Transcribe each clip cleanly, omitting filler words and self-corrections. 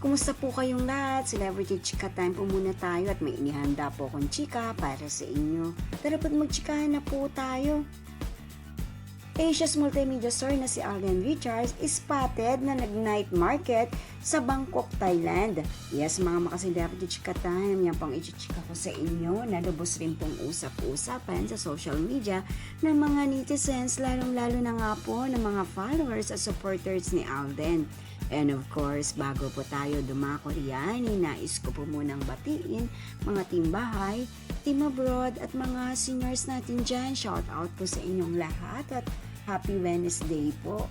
Kumusta po kayong lahat? Celebrity Chika Time po muna tayo at may inihanda po akong chika para sa inyo. Tara po't magchikahan na po tayo. Asia's multimedia star na si Alden Richards is spotted na nag-night market sa Bangkok, Thailand. Yes, mga makaselebrity chika time, yan pang ichichika ko sa inyo. Nalubos rin pong usap-usapan sa social media ng mga netizens, lalong-lalo na nga po ng mga followers at supporters ni Alden. And of course, bago po tayo dumako riyan, nais ko po munang batiin mga team bahay, team abroad at mga seniors natin dyan. Shout out po sa inyong lahat at happy Wednesday po.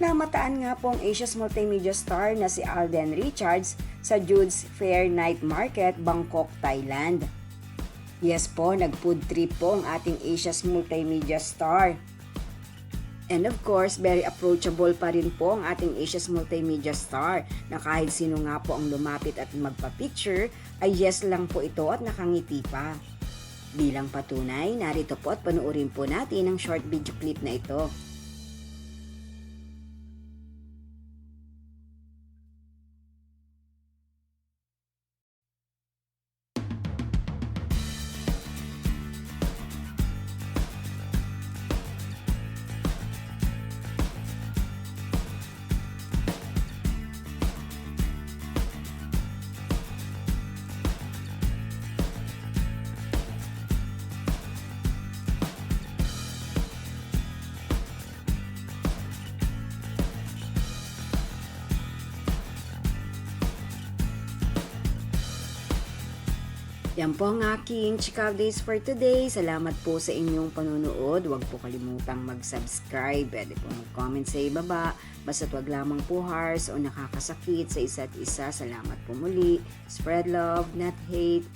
Namataan nga po ang Asia's multimedia star na si Alden Richards sa Jude's Fair Night Market, Bangkok, Thailand. Yes po, nag-food trip po ang ating Asia's multimedia star. And of course, very approachable pa rin po ang ating Asia's multimedia star na kahit sino nga po ang lumapit at magpa-picture ay yes lang po ito at nakangiti pa. Bilang patunay, narito po at panuorin po natin ang short video clip na ito. Yan po ang aking Chika Days for today. Salamat po sa inyong panunood. Huwag po kalimutang mag-subscribe. Pwede po mag-comment sa ibaba. Basta't wag lamang po harsh o nakakasakit sa isa't isa. Salamat po muli. Spread love, not hate.